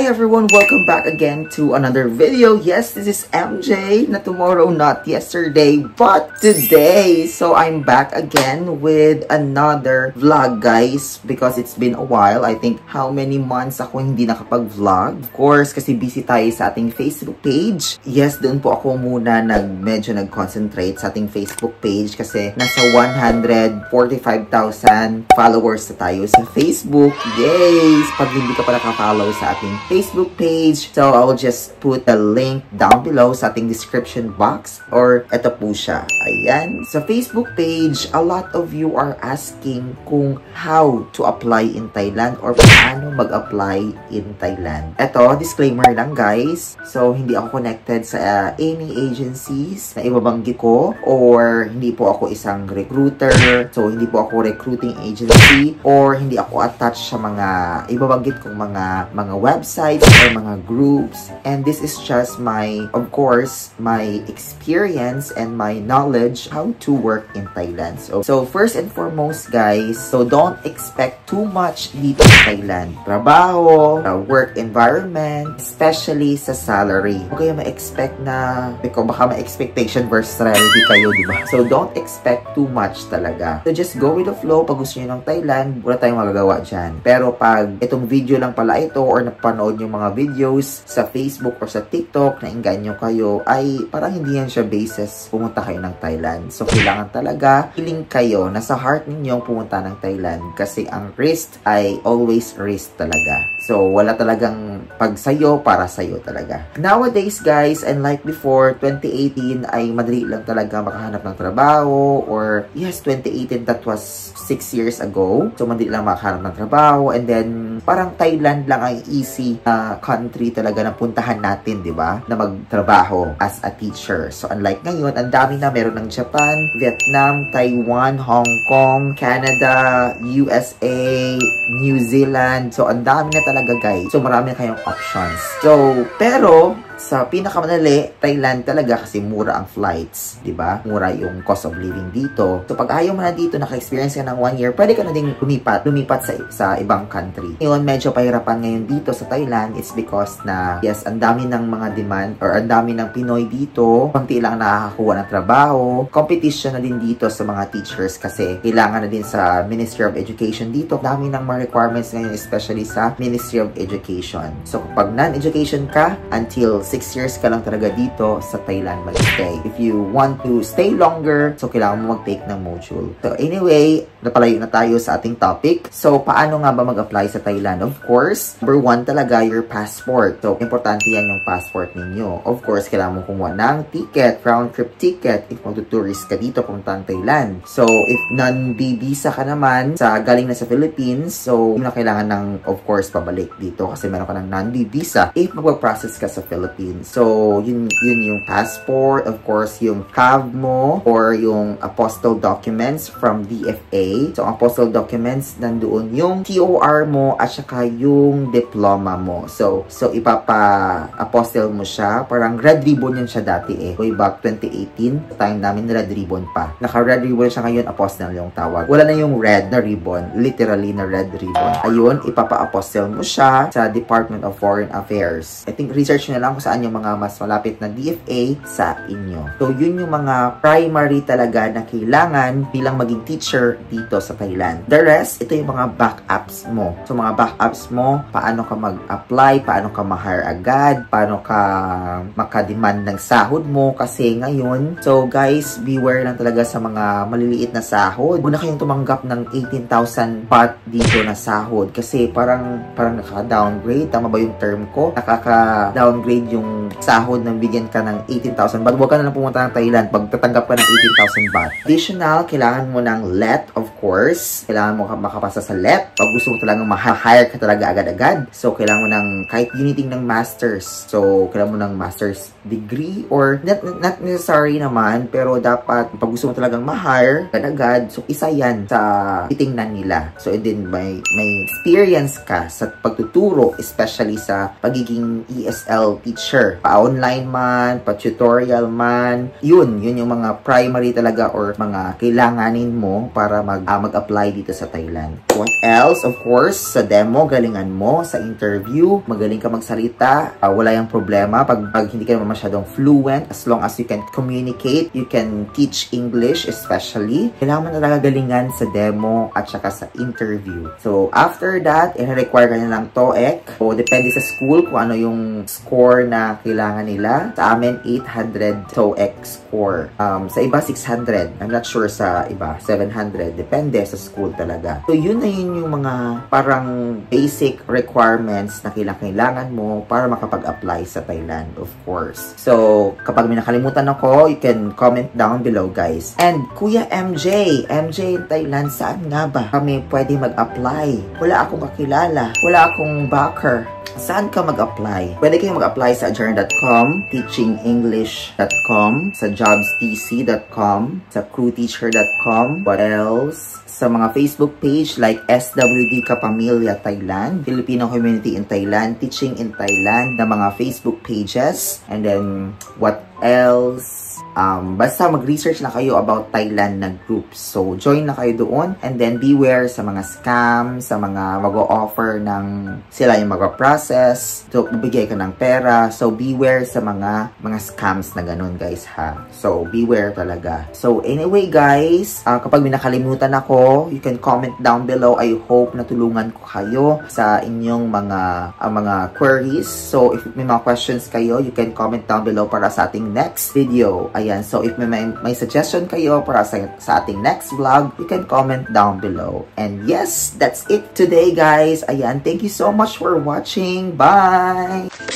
Hi everyone, welcome back again to another video. Yes, this is MJ, na tomorrow, not yesterday, but today. So I'm back again with another vlog, guys, because it's been a while. I think how many months ako hindi nakapag-vlog. Of course, kasi busy tayo sa ating Facebook page. Yes, doon po ako muna medyo nag-concentrate sa ating Facebook page kasi nasa 145,000 followers na tayo sa Facebook. Yes! Pag hindi ka pa naka-follow sa ating Facebook page, so I'll just put a link down below sa ating description box, or eto po siya. Ayan. Sa Facebook page, a lot of you are asking kung how to apply in Thailand or paano mag-apply in Thailand. Eto, disclaimer lang, guys. So, hindi ako connected sa any agencies na ibabanggit ko, or hindi po ako isang recruiter. So, hindi po ako recruiting agency, or hindi ako attached sa mga ibabanggit kong mga websites or mga groups. And this is just of course, my experience and my knowledge how to work in Thailand. So first and foremost, guys, so don't expect too much dito sa Thailand. Trabaho, work environment, especially sa salary. Huwag kayo ma-expect na, baka ma-expectation versus reality kayo, di ba? So don't expect too much talaga. So just go with the flow. Pag gusto nyo ng Thailand, wala tayong magagawa dyan. Pero pag itong video lang pala ito, or napanood yung mga videos sa Facebook or sa TikTok na inganyo kayo, ay parang hindi yan siya basis pumunta kayo ng Thailand. So kailangan talaga feeling kayo na sa heart ninyong pumunta ng Thailand, kasi ang risk ay always risk talaga. So wala talagang pag sayo para sayo talaga. Nowadays, guys, and like before 2018 ay madali lang talaga makahanap ng trabaho, or yes, 2018, that was 6 years ago. So madali lang makahanap ng trabaho, and then parang Thailand lang ay easy country talaga na puntahan natin, di ba? Na magtrabaho as a teacher. So, unlike ngayon, ang dami na. Meron ng Japan, Vietnam, Taiwan, Hong Kong, Canada, USA, New Zealand. So, ang dami na talaga, guys. So, marami na kayong options. So, pero sa pinakamadali, Thailand talaga, kasi mura ang flights, di ba? Mura yung cost of living dito. So, pag ayaw mo na dito, naka-experience ka ng 1 year, pwede ka na ding lumipat sa ibang country. Ngayon, medyo pahirapan ngayon dito sa Thailand is because na, yes, ang dami ng mga demand, or ang dami ng Pinoy dito, konti lang nakakakuha ng trabaho. Competition na din dito sa mga teachers, kasi kailangan na din sa Ministry of Education dito. Dami ng mga requirements ngayon, especially sa Ministry of Education. So, pag non-education ka, until 6 years ka lang talaga dito sa Thailand mag-stay. If you want to stay longer, so kailangan mo mag-take ng module. So anyway, napalayo na tayo sa ating topic. So paano nga ba mag-apply sa Thailand? Of course, number 1 talaga, your passport. So importante yan yung passport ninyo. Of course, kailangan mo kumuha ng ticket, round trip ticket if mag-tourist ka dito pumunta ng Thailand. So if non-visa ka naman, galing na sa Philippines, so yun na kailangan ng, of course, pabalik dito kasi meron ka ng non-visa if mag-process ka sa Philippines. So, yun yung passport, of course, yung CAV mo, or yung apostille documents from DFA. So, apostille documents, nandoon yung TOR mo, at saka yung diploma mo. So ipapa-apostille mo siya. Parang red ribbon yan siya dati way back 2018. Time namin red ribbon pa. Naka-red ribbon siya ngayon, apostille yung tawag. Wala na yung red na ribbon. Literally na red ribbon. Ayun, ipapa-apostille mo siya sa Department of Foreign Affairs. I think research na lang kung saan yung mga mas malapit na DFA sa inyo. So, yun yung mga primary talaga na kailangan bilang maging teacher dito sa Thailand. The rest, ito yung mga backups mo. So, mga backups mo, paano ka mag-apply, paano ka ma-hire agad, paano ka maka-demand ng sahod mo, kasi ngayon, so guys, beware lang talaga sa mga maliliit na sahod. Huwag na kayong tumanggap ng 18,000 baht dito na sahod, kasi parang naka-downgrade. Tama ba yung term ko? Nakaka-downgrade yung sahod na bigyan ka ng 18,000 baht. Huwag ka na lang pumunta ng Thailand pag tatanggap ka ng 18,000 baht. Additional, kailangan mo ng LET, of course. Kailangan mo makapasa sa LET. Pag gusto mo talagang ma-hire ka talaga agad-agad. So, kailangan mo ng kahit uniting ng masters. So, kailangan mo ng master's degree, or not necessary naman, pero dapat pag gusto mo talagang ma-hire agad-agad, so isa yan sa titingnan nila. So, and then may experience ka sa pagtuturo, especially sa pagiging ESL teacher teacher. Pa-online man, pa-tutorial man, yun yung mga primary talaga or mga kailanganin mo para mag-apply dito sa Thailand. What else? Of course, sa demo, galingan mo. Sa interview, magaling ka magsalita. Wala yung problema pag hindi ka naman masyadong fluent. As long as you can communicate, you can teach English especially. Kailangan mo talaga galingan sa demo at saka sa interview. So, after that, i-require ka na lang TOEIC. O, depende sa school kung ano yung score na kailangan nila. Sa amin, 800 TOEIC score. Sa iba, 600. I'm not sure sa iba, 700. Depende sa school talaga. So, yun na yun yung mga parang basic requirements na kailangan mo para makapag-apply sa Thailand, of course. So, kapag may nakalimutan ako, you can comment down below, guys. And, Kuya MJ in Thailand, saan nga ba kami pwede mag-apply? Wala akong kakilala. Wala akong backer. Saan ka mag-apply? Pwede kayong mag-apply sa adjourn.com, teachingenglish.com, sa jobstc.com, sa crewteacher.com, what else? Sa mga Facebook page like SWD Kapamilya Thailand, Filipino Community in Thailand, Teaching in Thailand, na mga Facebook pages. And then, what else? Basta mag-research na kayo about Thailand na groups. So, join na kayo doon. And then, beware sa mga scams, sa mga mag-o-offer ng sila yung mag-process. So, bibigay ka ng pera. So, beware sa mga scams na ganun, guys, ha. So, beware talaga. So, anyway, guys, kapag may nakalimutan ako, you can comment down below. I hope natulungan ko kayo sa inyong mga queries. So, if may mga questions kayo, you can comment down below para sa ating next video. Ayan, so if may suggestion kayo para sa ating next vlog, you can comment down below. And yes, that's it today, guys. Ayan, thank you so much for watching. Bye!